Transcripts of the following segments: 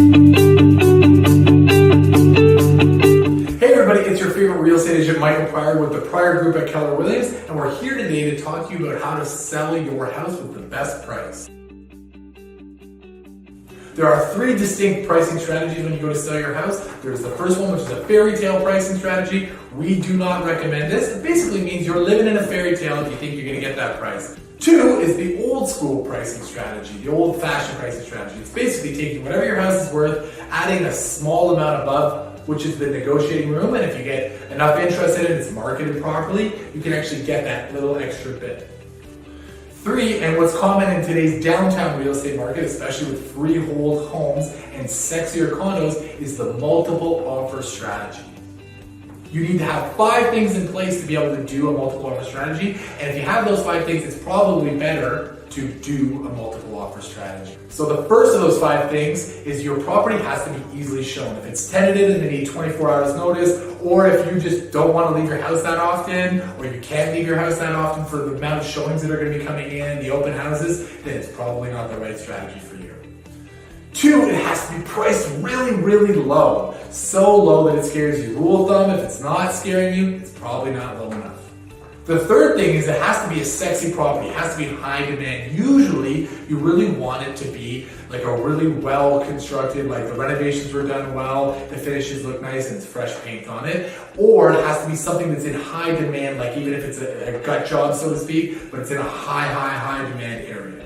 Hey everybody, it's your favorite real estate agent, Michael Pryor with the Pryor Group at Keller Williams, and we're here today to talk to you about how to sell your house with the best price. There are three distinct pricing strategies when you go to sell your house. There's the first one, which is a fairytale pricing strategy. We do not recommend this. It basically means you're living in a fairy tale if you think you're going to get that price. Two is the old school pricing strategy, the old fashioned pricing strategy. It's basically taking whatever your house is worth, adding a small amount above, which is the negotiating room, and if you get enough interest in it, it's marketed properly, you can actually get that little extra bit. Three, and what's common in today's downtown real estate market, especially with freehold homes and sexier condos, is the multiple offer strategy. You need to have 5 things in place to be able to do a multiple offer strategy, and if you have those 5 things, it's probably better to do a multiple offer strategy. So the first of those 5 things is your property has to be easily shown. If it's tenanted and they need 24 hours notice, or if you just don't want to leave your house that often, or you can't leave your house that often for the amount of showings that are going to be coming in, the open houses, then it's probably not the right strategy for you. 2, it has to be priced really, really low. So low that it scares you. Rule of thumb, if it's not scaring you, it's probably not low enough. The third thing is it has to be a sexy property. It has to be in high demand. Usually, you really want it to be like a really well constructed, like the renovations were done well, the finishes look nice and it's fresh paint on it. Or it has to be something that's in high demand, like even if it's a gut job, so to speak, but it's in a high demand area.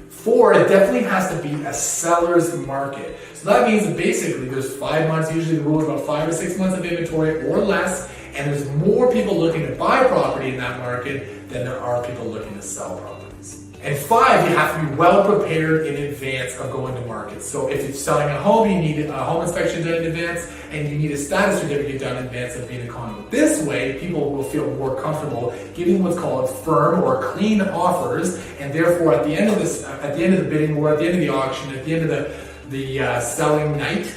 4, it definitely has to be a seller's market. So that means that basically there's 5 months, usually the rule is about 5 or 6 months of inventory or less, and there's more people looking to buy property in that market than there are people looking to sell properties. And 5, you have to be well prepared in advance of going to market. So if you're selling a home, you need a home inspection done in advance, and you need a status certificate done in advance of being a condo. This way, people will feel more comfortable giving what's called firm or clean offers, and therefore at the end of the bidding war, at the end of the auction, at the end of the selling night,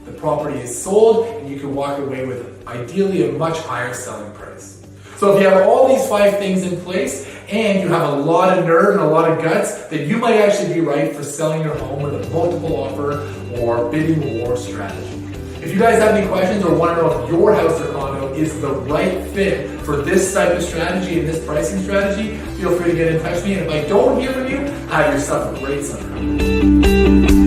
the property is sold, and you can walk away with ideally a much higher selling price. So if you have all these 5 things in place, and you have a lot of nerve and a lot of guts, then you might actually be right for selling your home with a multiple offer or bidding war strategy. If you guys have any questions or want to know if your house or condo is the right fit for this type of strategy and this pricing strategy, feel free to get in touch with me. And if I don't hear from you, have yourself a great summer.